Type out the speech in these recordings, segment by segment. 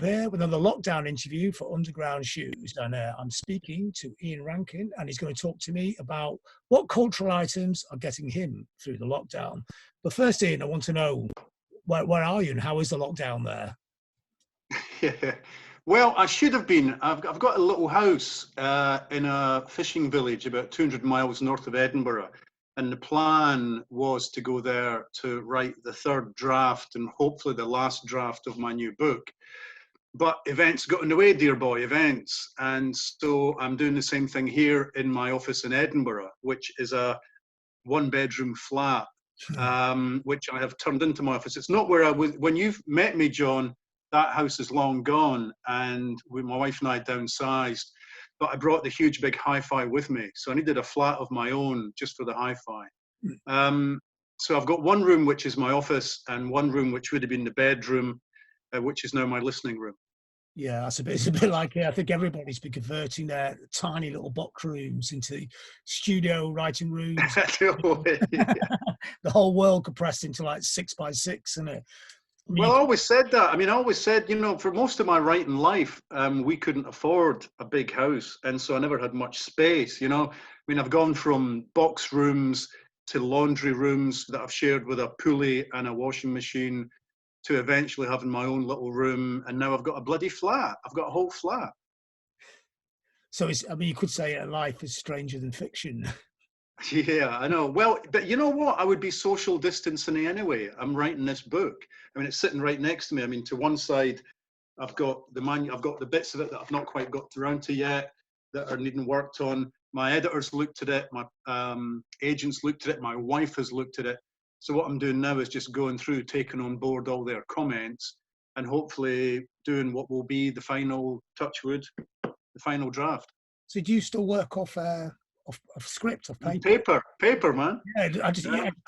Here with another lockdown interview for Underground Shoes, and I'm speaking to Ian Rankin, and he's going to talk to me about what cultural items are getting him through the lockdown. But first, Ian, I want to know where are you and how is the lockdown there? Yeah. Well, I should have been. I've got a little house in a fishing village about 200 miles north of Edinburgh, and the plan was to go there to write the third draft and hopefully the last draft of my new book. But events got in the way, dear boy, events. And so I'm doing the same thing here in my office in Edinburgh, which is a one-bedroom flat, which I have turned into my office. It's not where I was. When you've met me, John, that house is long gone, and my wife and I downsized. But I brought the huge big hi-fi with me. So I needed a flat of my own just for the hi-fi. So I've got one room, which is my office, and one room, which would have been the bedroom, which is now my listening room. Yeah, it's a bit like, I think everybody's been converting their tiny little box rooms into studio writing rooms. The whole world compressed into like 6x6, isn't it? Well, I always said that. I mean, I always said, for most of my writing life, we couldn't afford a big house. And so I never had much space, I mean, I've gone from box rooms to laundry rooms that I've shared with a pulley and a washing machine, to eventually having my own little room, and now I've got a bloody flat. I've got a whole flat. So you could say life is stranger than fiction. Yeah, I know. Well, but you know what? I would be social distancing anyway. I'm writing this book. I mean, it's sitting right next to me. I mean, to one side, I've got the bits of it that I've not quite got around to yet, that are needing worked on. My editors looked at it. My agents looked at it. My wife has looked at it. So what I'm doing now is just going through, taking on board all their comments, and hopefully doing what will be the final touchwood, the final draft. So do you still work off script, off paper? Paper, man. Yeah, I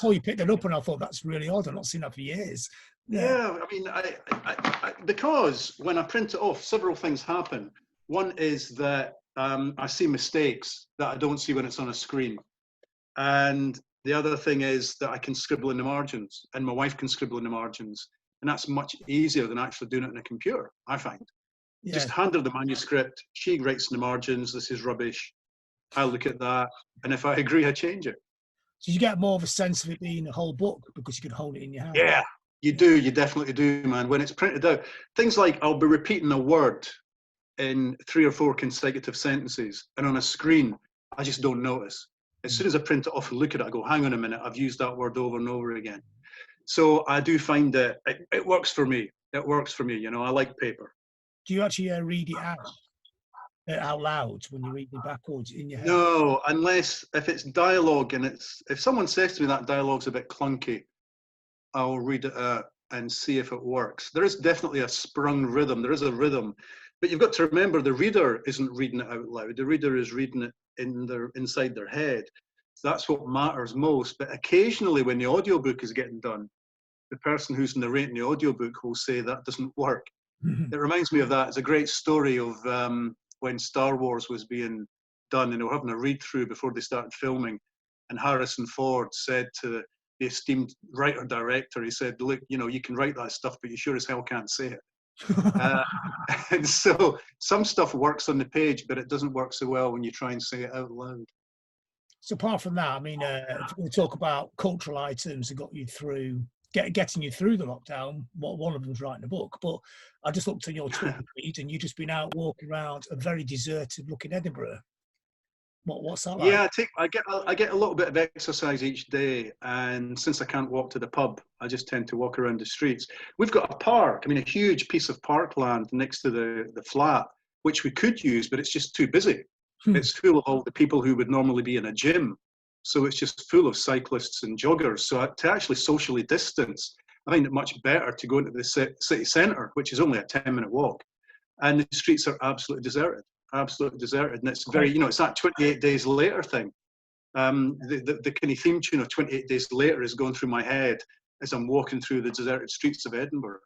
told you picked it up, and I thought that's really odd. I've not seen that for years. Yeah, I mean, I because when I print it off, several things happen. One is that I see mistakes that I don't see when it's on a screen, and the other thing is that I can scribble in the margins, and my wife can scribble in the margins, and that's much easier than actually doing it on a computer, I find. Yeah. Just hand her the manuscript, she writes in the margins, this is rubbish, I look at that, and if I agree, I change it. So you get more of a sense of it being a whole book because you can hold it in your hand. Yeah, you do, you definitely do, man. When it's printed out, things like I'll be repeating a word in 3 or 4 consecutive sentences, and on a screen, I just don't notice. As soon as I print it off and look at it, I go, hang on a minute, I've used that word over and over again. So I do find that it works for me. It works for me, I like paper. Do you actually read it out loud when you read it backwards in your head? No, unless if it's dialogue and if someone says to me that dialogue's a bit clunky, I'll read it out and see if it works. There is definitely a sprung rhythm. There is a rhythm. But you've got to remember, the reader isn't reading it out loud. The reader is reading it inside their head. So that's what matters most. But occasionally when the audiobook is getting done, the person who's narrating the audiobook will say that doesn't work. It reminds me of that. It's a great story of when Star Wars was being done, and they were having a read through before they started filming. And Harrison Ford said to the esteemed writer-director, he said, look, you can write that stuff, but you sure as hell can't say it. And so some stuff works on the page, but it doesn't work so well when you try and say it out loud. So apart from that, I mean, if we talk about cultural items that got you through, getting you through the lockdown, one of them's writing a book, but I just looked at your Twitter feed and you've just been out walking around a very deserted looking Edinburgh. What's that like? Yeah, I get a little bit of exercise each day, and since I can't walk to the pub, I just tend to walk around the streets. We've got a park, a huge piece of parkland next to the flat, which we could use, but it's just too busy. It's full of all the people who would normally be in a gym. So it's just full of cyclists and joggers. So to actually socially distance, I find it much better to go into the city centre, which is only a 10-minute walk. And the streets are absolutely deserted. Absolutely deserted, and it's very, it's that 28 days later thing. The kind of theme tune of 28 days later is going through my head as I'm walking through the deserted streets of Edinburgh.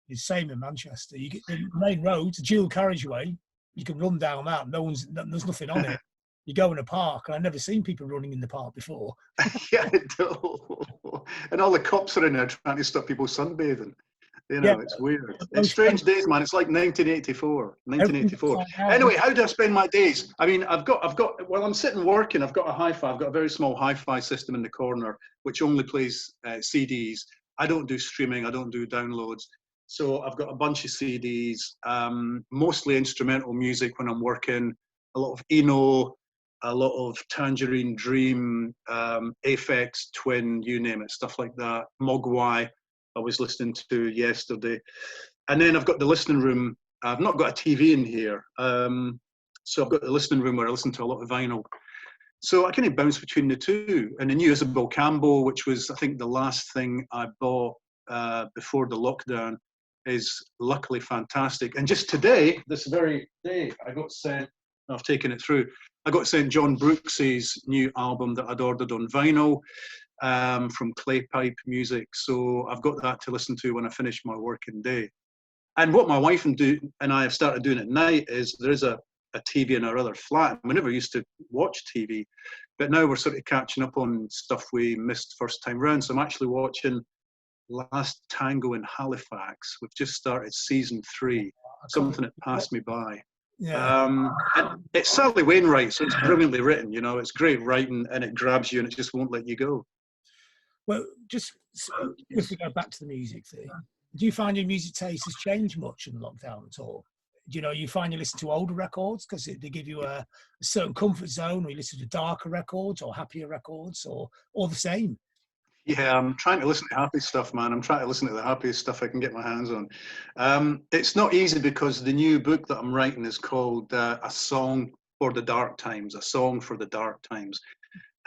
It's the same in Manchester. You get the main road, the dual carriageway. You can run down that. There's nothing on it. You go in a park, and I've never seen people running in the park before. Yeah, I do. And all the cops are in there trying to stop people sunbathing. You Yeah, know, it's weird. It's most strange days, man. It's like 1984. everything's 1984. upside down, Anyway, how do I spend my days? I mean, while I'm sitting working, I've got a hi-fi. I've got a very small hi-fi system in the corner, which only plays CDs. I don't do streaming. I don't do downloads. So I've got a bunch of CDs, mostly instrumental music when I'm working, a lot of Eno, a lot of Tangerine Dream, Aphex Twin, you name it, stuff like that. Mogwai, I was listening to yesterday. And then I've got the listening room. I've not got a TV in here. So I've got the listening room where I listen to a lot of vinyl. So I kind of bounce between the two. And the new Isabel Campbell, which was, I think, the last thing I bought before the lockdown, is luckily fantastic. And just today, this very day, I got sent, I've taken it through, I got sent John Brooks's new album that I'd ordered on vinyl from Claypipe Music. So I've got that to listen to when I finish my working day. And what my wife and I have started doing at night is there is a TV in our other flat. We never used to watch TV, but now we're sort of catching up on stuff we missed first time round. So I'm actually watching Last Tango in Halifax. We've just started season 3, something that passed me by. Yeah. And it's Sally Wainwright, so it's brilliantly written, you know, it's great writing and it grabs you and it just won't let you go. Well, just to go back to the music thing, do you find your music taste has changed much in lockdown at all? Do you know, you find you listen to older records because they give you a certain comfort zone, or you listen to darker records or happier records, or the same? Yeah, I'm trying to listen to happy stuff, man. I'm trying to listen to the happiest stuff I can get my hands on. It's not easy because the new book that I'm writing is called A Song for the Dark Times, A Song for the Dark Times.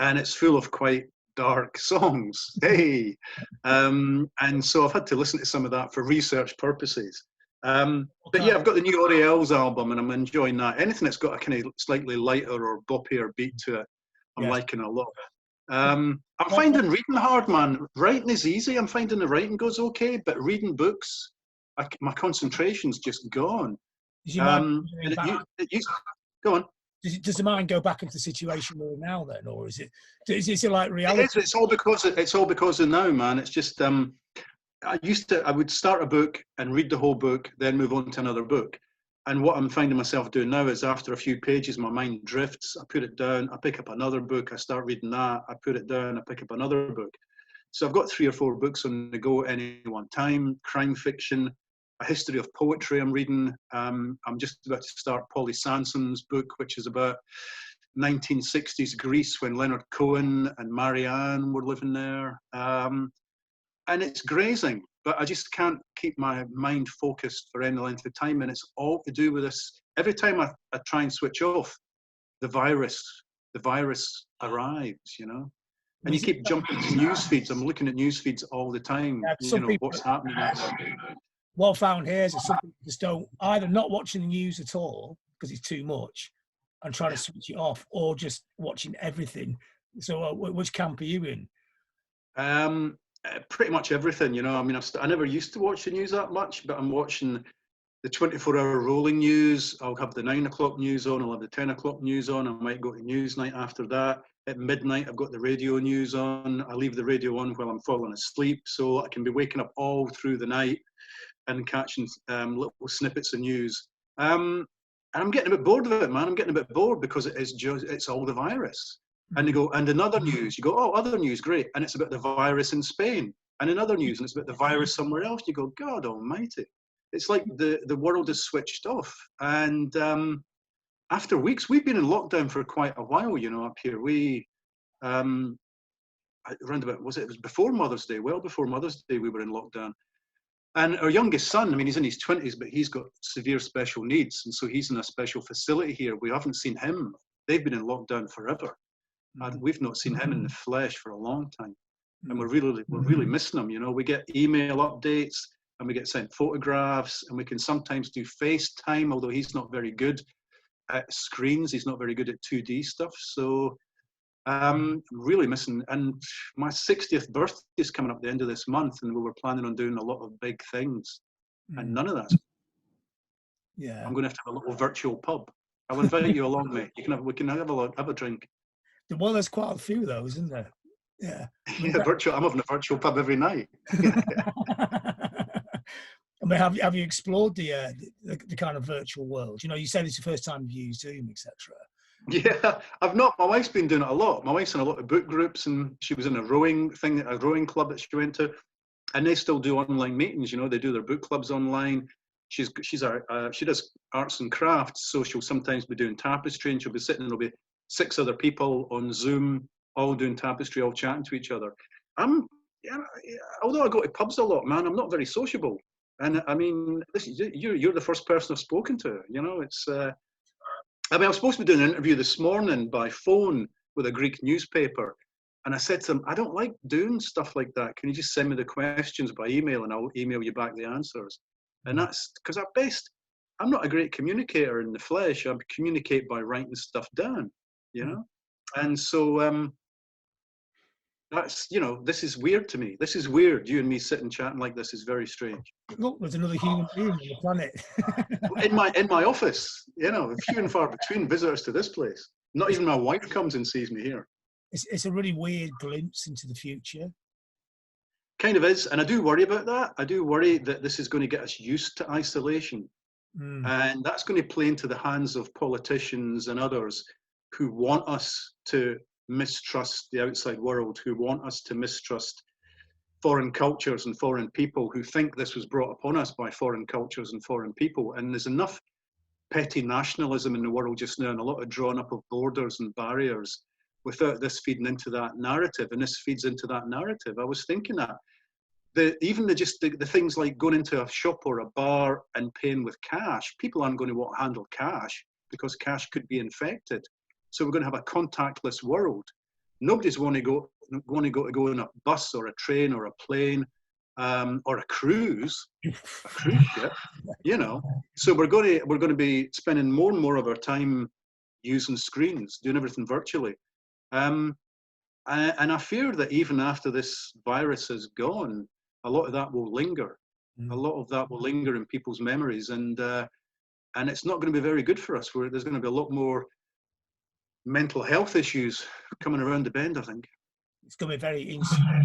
And it's full of quite dark songs. Hey! And so I've had to listen to some of that for research purposes. But yeah, I've got the new Oriel's album and I'm enjoying that. Anything that's got a kind of slightly lighter or boppier beat to it, I'm liking a lot. I'm finding reading hard, man. Writing is easy. I'm finding the writing goes okay, but reading books, my concentration's just gone. Does your mind go on. Does the mind go back into the situation we're in now then, or is it like reality? It's all because of now, man. It's just I would start a book and read the whole book, then move on to another book. And what I'm finding myself doing now is after a few pages, my mind drifts. I put it down, I pick up another book, I start reading that, I put it down, I pick up another book. So I've got 3 or 4 books on the go at any one time, crime fiction, a history of poetry I'm reading. I'm just about to start Polly Sanson's book, which is about 1960s Greece when Leonard Cohen and Marianne were living there. And it's grazing, but I just can't keep my mind focused for any length of time. And it's all to do with this. Every time I try and switch off, the virus arrives, you know. And you keep jumping to news feeds. I'm looking at news feeds all the time, you know, what's happening out there. What I found here is that some people just don't, either not watching the news at all because it's too much and trying to switch it off, or just watching everything. So which camp are you in? Pretty much everything, you know. I mean, I never used to watch the news that much, but I'm watching the 24-hour rolling news. I'll have the 9 o'clock news on, I'll have the 10 o'clock news on, I might go to Newsnight after that. At midnight, I've got the radio news on. I leave the radio on while I'm falling asleep, so I can be waking up all through the night and catching little snippets of news. And I'm getting a bit bored of it, man. I'm getting a bit bored because it's all the virus. And they go, and another news, you go, oh, other news, great. And it's about the virus in Spain. And another news, and it's about the virus somewhere else. You go, God almighty. It's like the world is switched off. And after weeks, we've been in lockdown for quite a while, you know, up here. We, around about, it was before Mother's Day, well before Mother's Day, we were in lockdown. And our youngest son, I mean, he's in his 20s, but he's got severe special needs. And so he's in a special facility here. We haven't seen him. They've been in lockdown forever. We've not seen him in the flesh for a long time, and we're really missing him. You know, we get email updates and we get sent photographs, and we can sometimes do FaceTime, although he's not very good at screens. He's not very good at 2D stuff. So I'm really missing. And my 60th birthday is coming up the end of this month, and we were planning on doing a lot of big things, and none of that's. Yeah, I'm going to have a little virtual pub. I'll invite you along, mate. We can have a drink. Well, there's quite a few of those, isn't there? Yeah. Yeah, virtual. I'm having a virtual pub every night. I mean, have you explored the kind of virtual world? You know, you said it's the first time you've used Zoom, etc. Yeah, I've not. My wife's been doing it a lot. My wife's in a lot of book groups, and she was in a rowing club that she went to, and they still do online meetings. You know, they do their book clubs online. She does arts and crafts, so she'll sometimes be doing tapestry, and she'll be sitting, and there'll be 6 other people on Zoom, all doing tapestry, all chatting to each other. Yeah, although I go to pubs a lot, man, I'm not very sociable. And I mean, you're the first person I've spoken to. You know, it's. I mean, I was supposed to be doing an interview this morning by phone with a Greek newspaper, and I said to them, I don't like doing stuff like that. Can you just send me the questions by email, and I'll email you back the answers? And that's because at best, I'm not a great communicator in the flesh. I communicate by writing stuff down, you know. And so that's, you know, this is weird to me. This is weird. You and me sitting chatting like this is very strange. Look, there's another human being on the planet. in my office, you know, few and far between visitors to this place. Not even my wife comes and sees me here. It's a really weird glimpse into the future. Kind of is, and I do worry about that. I do worry that this is going to get us used to isolation, and that's going to play into the hands of politicians and others who want us to mistrust the outside world, who want us to mistrust foreign cultures and foreign people, who think this was brought upon us by foreign cultures and foreign people. And there's enough petty nationalism in the world just now, and a lot of drawn up of borders and barriers without this feeding into that narrative. And this feeds into that narrative. I was thinking that even the things like going into a shop or a bar and paying with cash, people aren't going to want to handle cash because cash could be infected. So we're going to have a contactless world. Nobody's going to go in a bus or a train or a plane or a cruise ship, you know. So we're going to be spending more and more of our time using screens, doing everything virtually. And I fear that even after this virus is gone, a lot of that will linger. A lot of that will linger in people's memories, and it's not going to be very good for us. There's going to be a lot more mental health issues coming around the bend, I think. It's going to be very insular.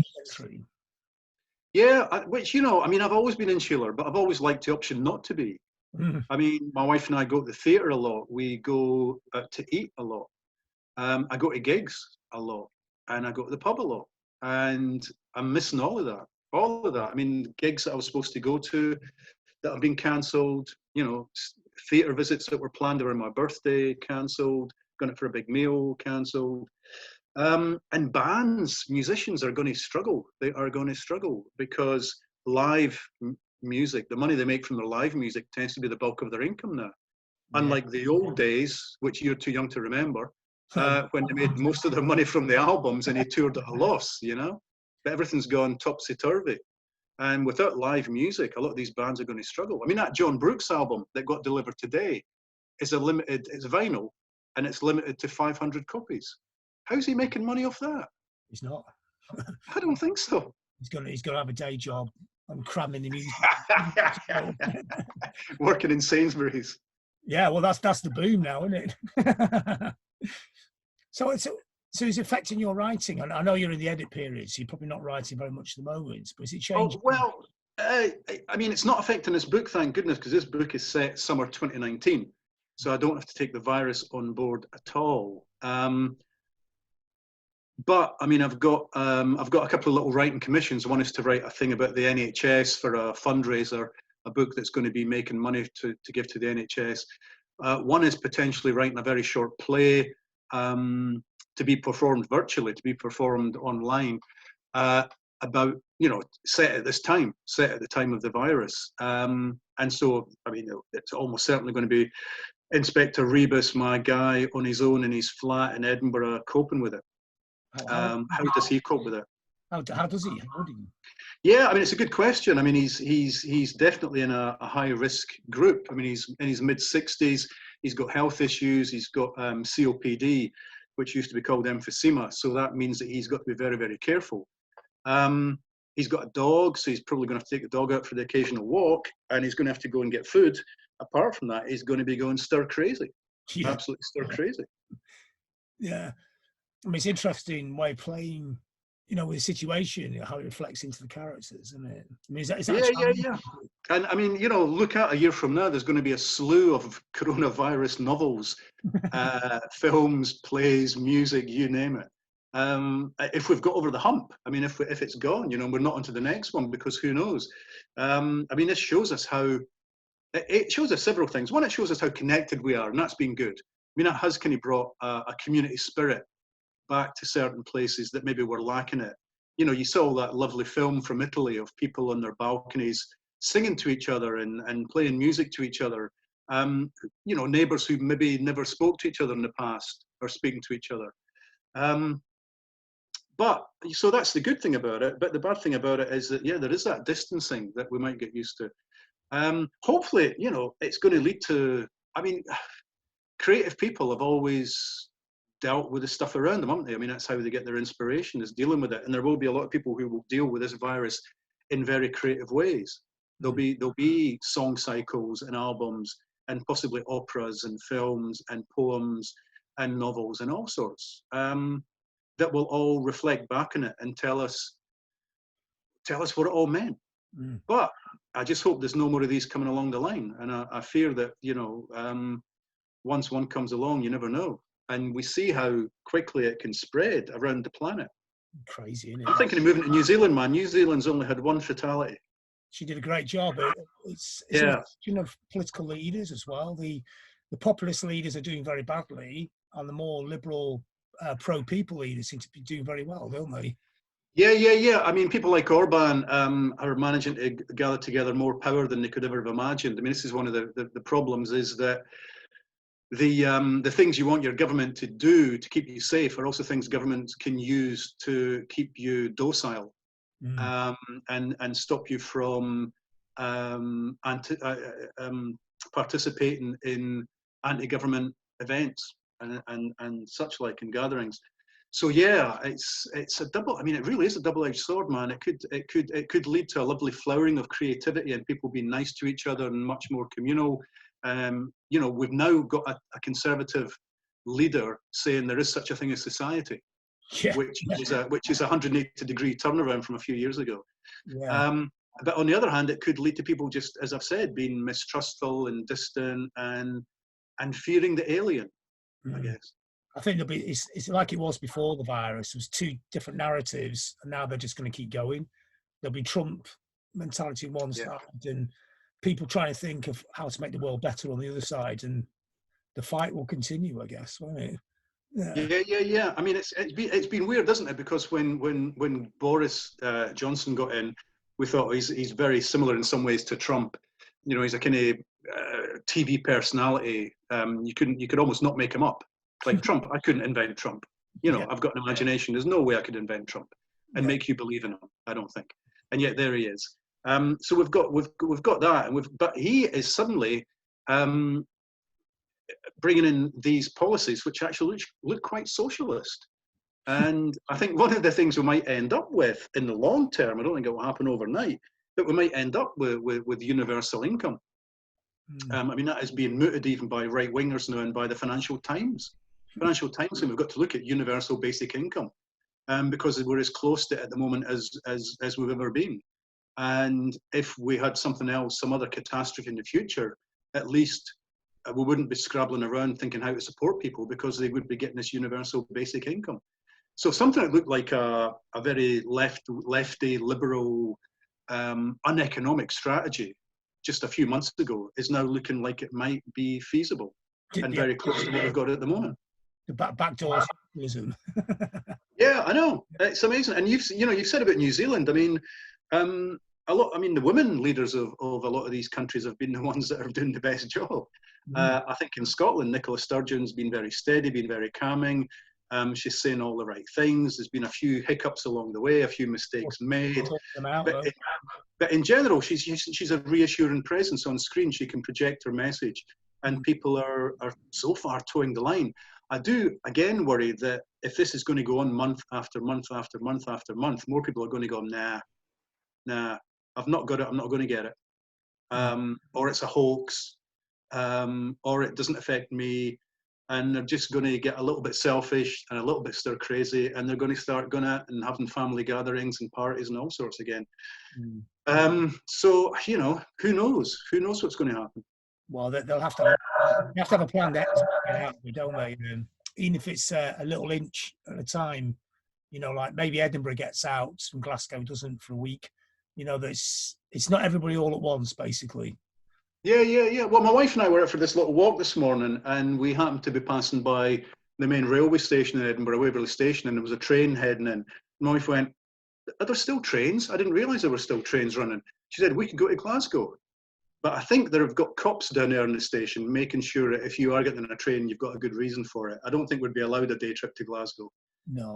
Yeah, which, you know, I mean, I've always been insular, but I've always liked the option not to be. I mean, my wife and I go to the theatre a lot. We go to eat a lot. I go to gigs a lot, and I go to the pub a lot. And I'm missing all of that. All of that. I mean, gigs that I was supposed to go to that have been cancelled, you know, theatre visits that were planned around my birthday, cancelled, going out for a big meal, cancelled. And bands, musicians are going to struggle. They are going to struggle because live music, the money they make from their live music tends to be the bulk of their income now. Yeah. Unlike the old days, which you're too young to remember, when they made most of their money from the albums and they toured at a loss, you know? But everything's gone topsy-turvy. And without live music, a lot of these bands are going to struggle. I mean, that John Brooks album that got delivered today is it's vinyl, and it's limited to 500 copies. How's he making money off that? He's not. I don't think so. He's got to have a day job and cramming the music. Working in Sainsbury's. Yeah, well, that's the boom now, isn't it? So it's affecting your writing. I know you're in the edit period, so you're probably not writing very much at the moment, but is it changing? Oh, well, I mean, it's not affecting this book, thank goodness, because this book is set summer 2019, so I don't have to take the virus on board at all. But I mean, I've got a couple of little writing commissions. One is to write a thing about the NHS for a fundraiser, a book that's going to be making money to give to the NHS. One is potentially writing a very short play to be performed virtually, to be performed online, about, you know, set at the time of the virus. And so, I mean, it's almost certainly going to be Inspector Rebus, my guy, on his own in his flat in Edinburgh, coping with it. How does he cope with it? How does he? Yeah, I mean, it's a good question. I mean, he's definitely in a high risk group. I mean, he's in his mid-60s. He's got health issues. He's got COPD, which used to be called emphysema. So that means that he's got to be very, very careful. He's got a dog, so he's probably going to have to take the dog out for the occasional walk, and he's going to have to go and get food. Apart from that, he's going to be going stir crazy. Yeah. Absolutely stir crazy. Yeah. I mean, it's interesting way playing you know, with the situation, you know, how it reflects into the characters, isn't it? I mean, is that Yeah, a yeah, challenge? yeah. And I mean, you know, look at a year from now, there's going to be a slew of coronavirus novels, films, plays, music, you name it. If we've got over the hump, I mean, if it's gone, you know, we're not onto the next one, because who knows? I mean, this shows us how, it shows us several things. One, it shows us how connected we are, and that's been good. I mean, it has kind of brought a community spirit back to certain places that maybe were lacking it. You know, you saw that lovely film from Italy of people on their balconies singing to each other and playing music to each other. You know, neighbours who maybe never spoke to each other in the past are speaking to each other. But so that's the good thing about it. But the bad thing about it is that, yeah, there is that distancing that we might get used to. Hopefully, you know, it's going to lead to, I mean, creative people have always dealt with the stuff around them, haven't they? I mean, that's how they get their inspiration, is dealing with it. And there will be a lot of people who will deal with this virus in very creative ways. There'll be song cycles and albums and possibly operas and films and poems and novels and all sorts that will all reflect back on it and tell us what it all meant. But I just hope there's no more of these coming along the line. And I fear that, you know, once one comes along, you never know. And we see how quickly it can spread around the planet. Crazy, isn't it? I'm thinking of moving to New Zealand, man. New Zealand's only had one fatality. She did a great job. It's a Yeah. question of political leaders as well. The populist leaders are doing very badly, and the more liberal, pro-people leaders seem to be doing very well, don't they? Yeah. I mean, people like Orban are managing to gather together more power than they could ever have imagined. I mean, this is one of the problems, is that the things you want your government to do to keep you safe are also things governments can use to keep you docile, and stop you from participating in anti-government events and such like, in gatherings. So yeah, it's a double. I mean, it really is a double-edged sword, man. It could lead to a lovely flowering of creativity and people being nice to each other and much more communal. You know, we've now got a conservative leader saying there is such a thing as society, which is a 180-degree turnaround from a few years ago. But on the other hand, it could lead to people, just as I've said, being mistrustful and distant and fearing the alien, I guess. I think it's like it was before the virus. There was two different narratives, and now they're just going to keep going. There'll be Trump mentality on one side, and people trying to think of how to make the world better on the other side, and the fight will continue, I guess, won't it? Yeah. I mean, it's been weird, isn't it? Because when Boris Johnson got in, we thought he's very similar in some ways to Trump. You know, he's a kind of TV personality. You could almost not make him up. Like Trump, I couldn't invent Trump. You know, I've got an imagination. There's no way I could invent Trump and make you believe in him. I don't think. And yet there he is. So we've got that, but he is suddenly bringing in these policies which actually look quite socialist. And I think one of the things we might end up with in the long term, I don't think it will happen overnight, but we might end up with universal income. I mean, that is being mooted even by right wingers now and by the Financial Times. Financial Times, and we've got to look at universal basic income, because we're as close to it at the moment as we've ever been. And if we had something else, some other catastrophe in the future, at least we wouldn't be scrabbling around thinking how to support people, because they would be getting this universal basic income. So something that looked like a very lefty, liberal, uneconomic strategy just a few months ago is now looking like it might be feasible and very close to what we've got at the moment. The backdoor socialism. Yeah, I know. It's amazing. And you've said about New Zealand. I mean, the women leaders of a lot of these countries have been the ones that are doing the best job. I think in Scotland, Nicola Sturgeon's been very steady, been very calming. She's saying all the right things. There's been a few hiccups along the way, a few mistakes made. But in general, she's a reassuring presence on screen. She can project her message, and people are so far towing the line. I do, again, worry that if this is going to go on month after month after month after month, more people are going to go, nah, I've not got it, I'm not going to get it. Or it's a hoax, or it doesn't affect me. and they're just going to get a little bit selfish and a little bit stir crazy, and they're going to start going out and having family gatherings and parties and all sorts again. So, you know, who knows? Who knows what's going to happen? Well, they'll have to have a plan to get out, don't they? Even if it's a little inch at a time, you know, like maybe Edinburgh gets out and Glasgow doesn't for a week. You know, it's not everybody all at once, basically. Yeah. Well, my wife and I were out for this little walk this morning, and we happened to be passing by the main railway station in Edinburgh, Waverley Station, and there was a train heading in. My wife went, "Are there still trains? I didn't realise there were still trains running." She said, "We could go to Glasgow." But I think they've got cops down there in the station making sure that if you are getting on a train, you've got a good reason for it. I don't think we'd be allowed a day trip to Glasgow. No.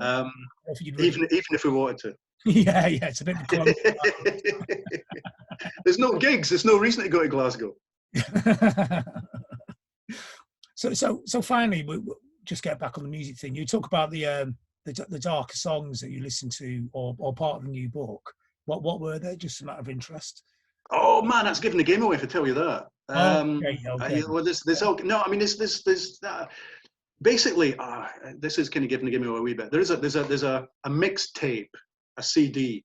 Even if we wanted to. Yeah, it's a bit close. There's no gigs. There's no reason to go to Glasgow. So finally, we'll just get back on the music thing. You talk about the darker songs that you listen to, or part of the new book. What were they? Just a matter of interest. Oh man, that's giving the game away if I tell you that. Okay. Well, there's basically, this is kind of giving the game away a wee bit. There's a mixtape, a CD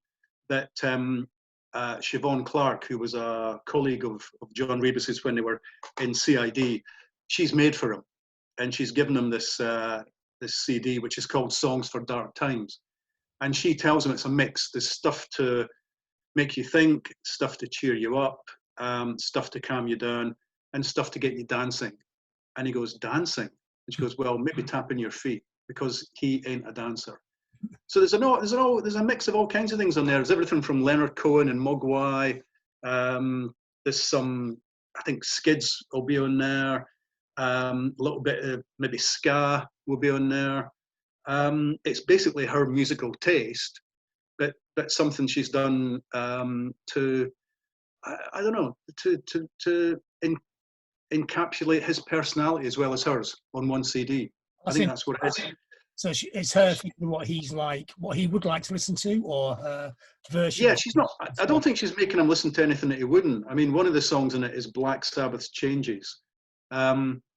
that Siobhan Clarke, who was a colleague of John Rebus's when they were in CID, she's made for him, and she's given him this CD, which is called Songs for Dark Times, and she tells him it's a mix. There's stuff to make you think, stuff to cheer you up, stuff to calm you down, and stuff to get you dancing. And he goes, dancing? And she goes, well, maybe tapping your feet, because he ain't a dancer. So there's a mix of all kinds of things on there. There's everything from Leonard Cohen and Mogwai. There's some, I think Skids will be on there. A little bit of maybe ska will be on there. It's basically her musical taste, but something she's done to, I don't know, to encapsulate his personality as well as hers on one CD. I think that's what it is. So it's her thinking what he's like, what he would like to listen to, or her version. Yeah, she's not. I don't think she's making him listen to anything that he wouldn't. I mean, one of the songs in it is Black Sabbath's Changes,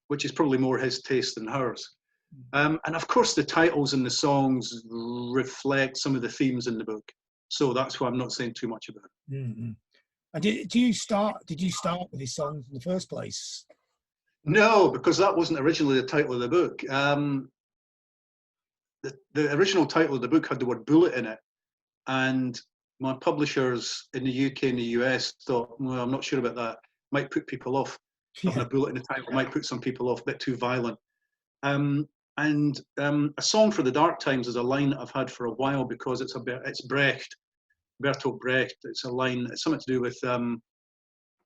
which is probably more his taste than hers. And of course, the titles and the songs reflect some of the themes in the book. So that's why I'm not saying too much about it. Mm-hmm. And did you start with these songs in the first place? No, because that wasn't originally the title of the book. The original title of the book had the word bullet in it, and my publishers in the UK and the US thought, well, I'm not sure about that. Might put people off. Having a bullet in the title might put some people off, a bit too violent. And a song for the dark times is a line that I've had for a while, because it's Brecht, Bertolt Brecht. It's a line. It's something to do with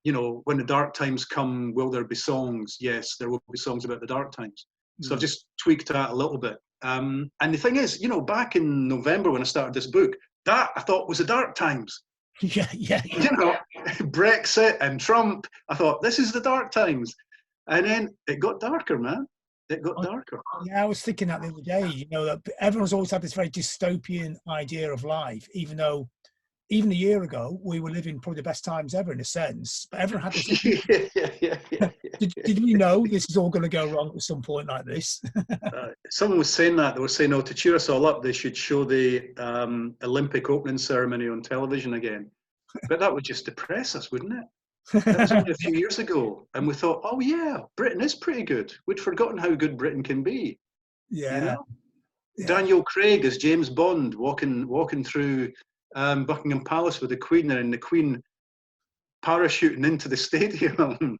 you know, when the dark times come, will there be songs? Yes, there will be songs about the dark times. So I've just tweaked that a little bit. And the thing is, you know, back in November when I started this book, that I thought was the dark times. Yeah. You know, Brexit and Trump. I thought, this is the dark times. And then it got darker, man. It got darker. Yeah, I was thinking that the other day, you know, that everyone's always had this very dystopian idea of life, even though even a year ago we were living probably the best times ever in a sense. But everyone had this. Yeah. Did we know this is all going to go wrong at some point like this? Someone was saying that. They were saying, oh, to cheer us all up, they should show the Olympic opening ceremony on television again. But that would just depress us, wouldn't it? That was only a few years ago. And we thought, oh, yeah, Britain is pretty good. We'd forgotten how good Britain can be. Yeah. You know? Yeah. Daniel Craig as James Bond walking through Buckingham Palace with the Queen, and the Queen parachuting into the stadium.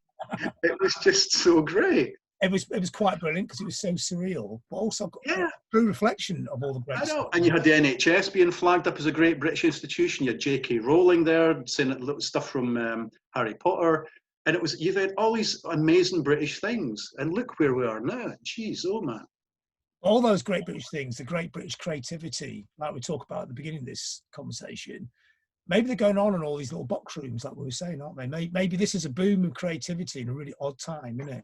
It was just so great. It was quite brilliant because it was so surreal, but also a true reflection of all the great stuff. And you had the NHS being flagged up as a great British institution. You had J.K. Rowling there saying little stuff from Harry Potter, and you've had all these amazing British things. And look where we are now. Jeez, oh man. All those great British things, the great British creativity, like we talk about at the beginning of this conversation, maybe they're going on in all these little box rooms, like we were saying, aren't they? Maybe this is a boom of creativity in a really odd time, isn't it?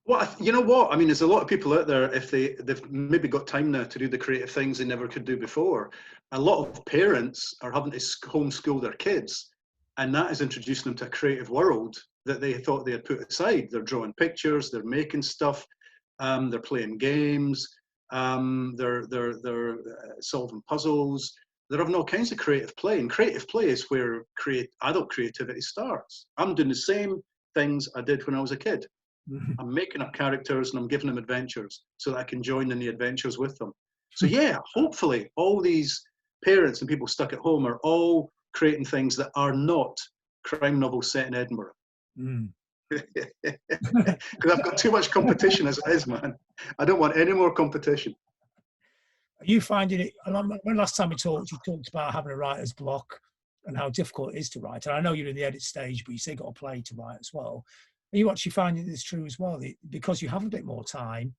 Well, you know what? I mean, there's a lot of people out there, if they've maybe got time now to do the creative things they never could do before. A lot of parents are having to homeschool their kids, and that is introducing them to a creative world that they thought they had put aside. They're drawing pictures, they're making stuff. they're playing games, they're solving puzzles. They're having all kinds of creative play, and creative play is where adult creativity starts. I'm doing the same things I did when I was a kid. I'm making up characters and I'm giving them adventures so that I can join in the adventures with them. So yeah, hopefully all these parents and people stuck at home are all creating things that are not crime novels set in Edinburgh. Because I've got too much competition as it is, man. I don't want any more competition. Are you finding it? When last time we talked, you talked about having a writer's block and how difficult it is to write. And I know you're in the edit stage, but you say you've got a play to write as well. Are you actually finding this true as well? Because you have a bit more time,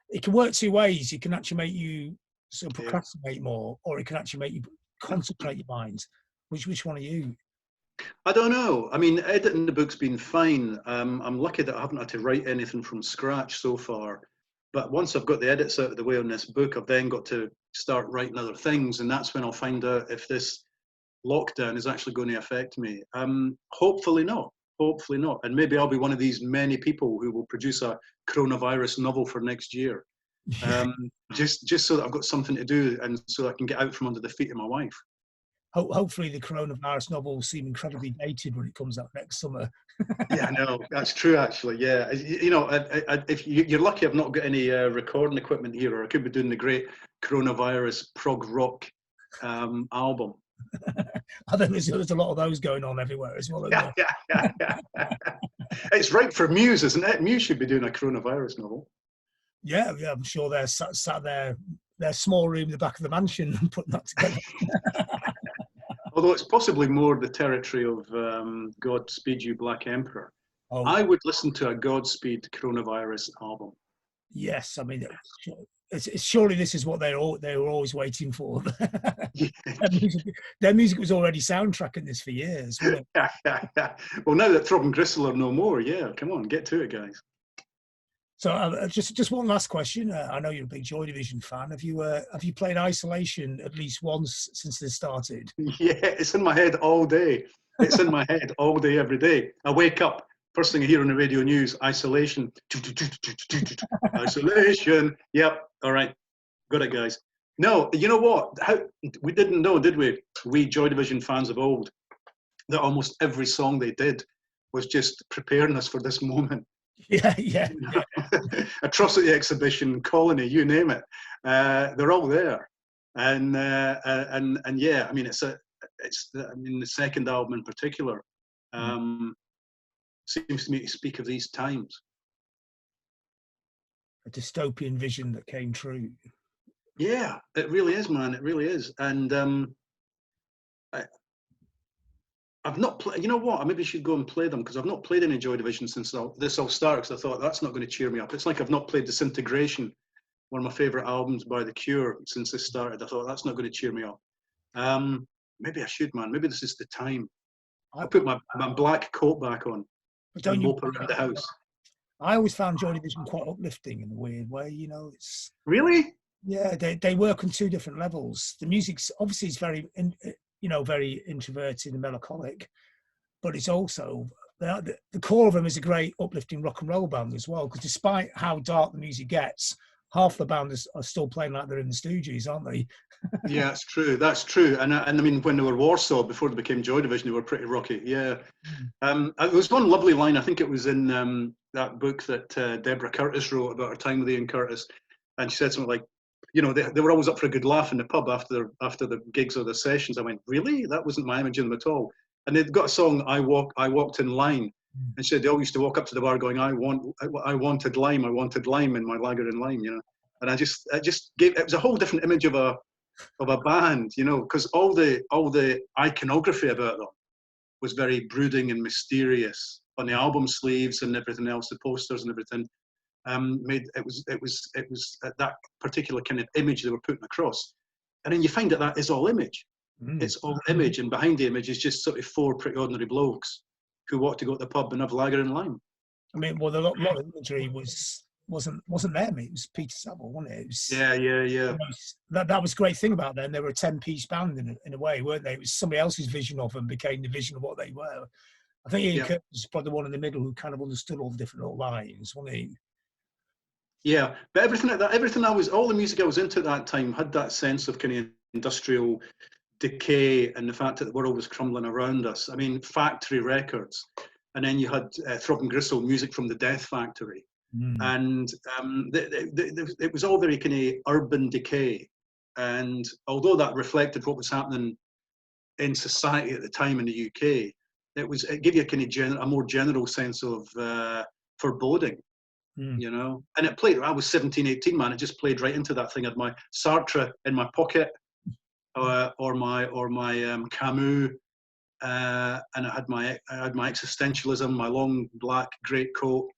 it can work two ways. It can actually make you sort of procrastinate more, or it can actually make you concentrate your mind. Which one are you? I don't know. I mean, editing the book's been fine. I'm lucky that I haven't had to write anything from scratch so far. But once I've got the edits out of the way on this book, I've then got to start writing other things, and that's when I'll find out if this lockdown is actually going to affect me. Hopefully not. Hopefully not. And maybe I'll be one of these many people who will produce a coronavirus novel for next year. Just so that I've got something to do and so I can get out from under the feet of my wife. Hopefully the coronavirus novel will seem incredibly dated when it comes out next summer. Yeah, no, that's true actually. Yeah, you know, if you're lucky, I've not got any recording equipment here, or I could be doing the great coronavirus prog rock album. I think there's a lot of those going on everywhere as well. Yeah. It's right for Muse, isn't it? Muse should be doing a coronavirus novel. Yeah, I'm sure they're sat there, their small room in the back of the mansion and putting that together. Although it's possibly more the territory of Godspeed You Black Emperor. Oh. I would listen to a Godspeed coronavirus album. Yes, I mean, surely this is what they were always waiting for. Their music was already soundtracking this for years, wasn't it? Well, now that Throb and Gristle are no more, yeah, come on, get to it, guys. So just one last question. I know you're a big Joy Division fan. Have you played Isolation at least once since this started? Yeah, it's in my head all day. It's in my head all day, every day. I wake up, first thing I hear on the radio news, Isolation. Isolation. Yep. All right. Got it, guys. No, you know what? We didn't know, did we? We Joy Division fans of old, that almost every song they did was just preparing us for this moment. Yeah. Atrocity Exhibition, Colony, you name it. They're all there. And yeah, I mean, the second album in particular seems to me to speak of these times. A dystopian vision that came true. Yeah, it really is, man. It really is. And I've not played, you know what? I maybe should go and play them, because I've not played any Joy Division since this all started, because I thought that's not going to cheer me up. It's like I've not played Disintegration, one of my favourite albums by The Cure, since this started. I thought that's not going to cheer me up. Maybe I should, man. Maybe this is the time. I'll put my black coat back on and mope around the house. I always found Joy Division quite uplifting in a weird way, you know. It's really? Yeah, they work on two different levels. The music's obviously is very very introverted and melancholic, but it's also the core of them is a great uplifting rock and roll band as well, because despite how dark the music gets, half the band are still playing like they're in the Stooges, aren't they? Yeah, that's true. That's true. And I mean, when they were Warsaw, before they became Joy Division, they were pretty rocky. Yeah. There was one lovely line, I think it was in that book that Deborah Curtis wrote about her time with Ian Curtis, and she said something like, you know, they were always up for a good laugh in the pub after the gigs or the sessions. I went, really? That wasn't my image of them at all. And they've got a song, I Walked in Line. And she said they all used to walk up to the bar going, I wanted lime in my lager and lime, you know. And I just gave, it was a whole different image of a band, you know, because all the iconography about them was very brooding and mysterious on the album sleeves and everything else, the posters and everything. It was that particular kind of image they were putting across, and then you find that is all image. It's all image, and behind the image is just sort of four pretty ordinary blokes who want to go to the pub and have lager and lime. I mean, well, a lot of imagery wasn't them. It was Peter Saville, wasn't it? It was, yeah. That was a great thing about them. They were a 10-piece band in a way, weren't they? It was somebody else's vision of them became the vision of what they were. I think Ian Curtis was probably the one in the middle who kind of understood all the different little lines, wasn't he? Yeah, but all the music I was into at that time had that sense of kind of industrial decay and the fact that the world was crumbling around us. I mean, factory records, and then you had Throb and Gristle, music from the Death Factory, Mm. and it was all very kind of urban decay. And although that reflected what was happening in society at the time in the UK, it gave you a kind of a more general sense of foreboding. Mm. You know, and it played. I was 17, 18, man. It just played right into that thing. I had my Sartre in my pocket, or my Camus, and I had my existentialism, my long black greatcoat,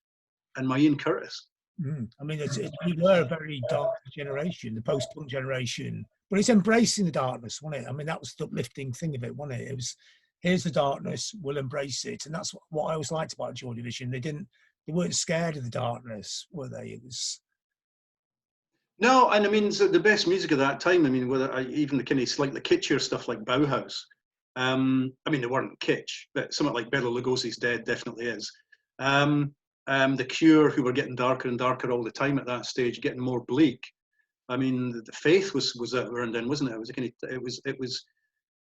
and my Ian Curtis. Mm. I mean, we were a very dark generation, the post-punk generation, but it's embracing the darkness, wasn't it? I mean, that was the uplifting thing of it, wasn't it? It was, here's the darkness, we'll embrace it, and that's what I always liked about Joy Division. They weren't scared of the darkness, were they? It was. No, and I mean, so the best music of that time. I mean, even the kind of slightly kitschier stuff like Bauhaus. I mean, they weren't kitsch, but something like Bela Lugosi's Dead definitely is. The Cure, who were getting darker and darker all the time at that stage, getting more bleak. I mean, the Faith was around then, wasn't it? It was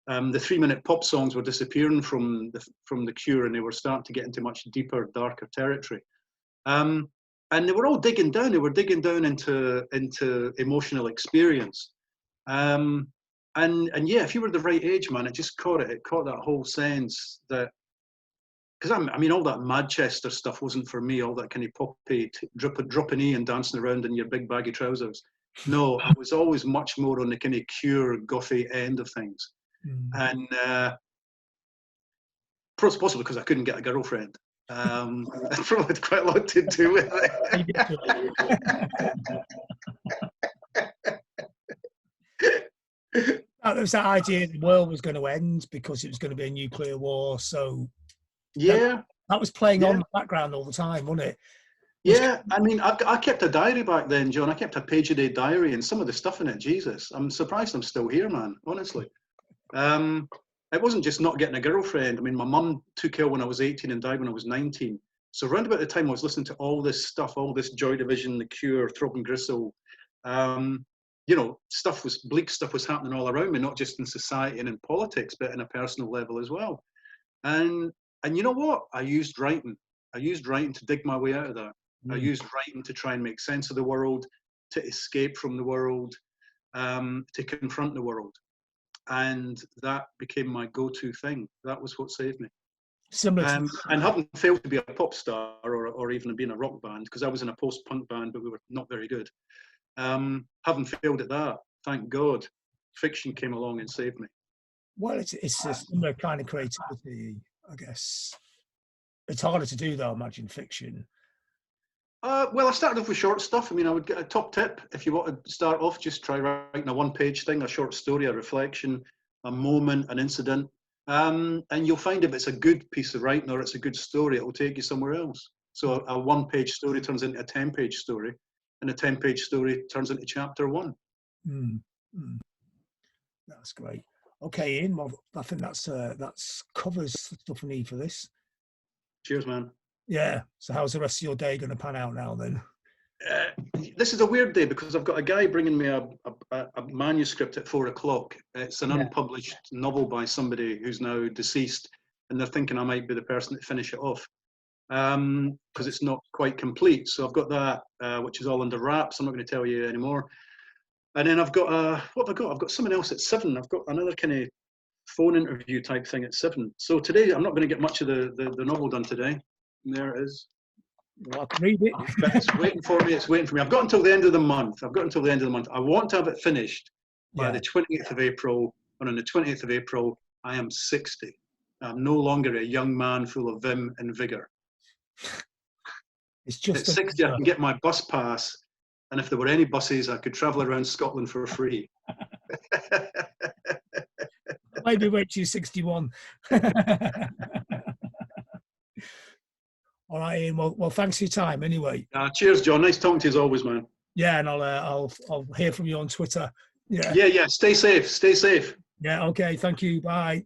the 3-minute pop songs were disappearing from the Cure, and they were starting to get into much deeper, darker territory. And they were all digging down. They were digging down into emotional experience. And yeah, if you were the right age, man, it just caught it. It caught that whole sense that, because I mean, all that Manchester stuff wasn't for me. All that kind of poppy, dropping E and dancing around in your big baggy trousers. No, I was always much more on the kind of Cure, gothy end of things. Mm. And possibly because I couldn't get a girlfriend. It probably had quite a lot to do with it. There was that idea the world was going to end because it was going to be a nuclear war. So yeah, that was playing on the background all the time, wasn't it? Yeah, I mean, I kept a diary back then, John. I kept a page-a-day diary, and some of the stuff in it, Jesus, I'm surprised I'm still here, man, honestly. It wasn't just not getting a girlfriend. I mean, my mum took ill when I was 18 and died when I was 19. So around about the time I was listening to all this stuff, all this Joy Division, The Cure, Throb and Gristle, you know, bleak stuff was happening all around me, not just in society and in politics, but in a personal level as well. And you know what? I used writing to dig my way out of that. I used writing to try and make sense of the world, to escape from the world, to confront the world. And that became my go-to thing. That was what saved me. And having failed to be a pop star or even being a rock band, because I was in a post-punk band, but we were not very good. Having failed at that, thank God, fiction came along and saved me. Well, it's a similar kind of creativity, I guess. It's harder to do, though, I imagine, fiction. Well, I started off with short stuff. I mean, I would get a top tip. If you want to start off, just try writing a one-page thing, a short story, a reflection, a moment, an incident. And you'll find if it's a good piece of writing or it's a good story, it will take you somewhere else. So a one-page story turns into a 10-page story, and a 10-page story turns into chapter 1. That's great. Okay, Ian, well, I think that's covers the stuff we need for this. Cheers, man. Yeah. So how's the rest of your day going to pan out now then? This is a weird day because I've got a guy bringing me a manuscript at 4 o'clock. It's an unpublished novel by somebody who's now deceased, and they're thinking I might be the person to finish it off because it's not quite complete. So I've got that, which is all under wraps. I'm not going to tell you anymore. And then I've got what have I got? I've got someone else at 7. I've got another kind of phone interview type thing at 7. So today I'm not going to get much of the novel done today. And there it is. Well, I can read it. But it's waiting for me. It's waiting for me. I've got until the end of the month. I want to have it finished by the 20th of April. And on the 20th of April, I am 60. I'm no longer a young man full of vim and vigor. It's just at 60, I can get my bus pass. And if there were any buses, I could travel around Scotland for free. Maybe wait till you're 61. All right, Ian. Well, thanks for your time anyway. Cheers, John. Nice talking to you as always, man. Yeah, and I'll hear from you on Twitter. Yeah. Stay safe. Yeah. Okay. Thank you. Bye.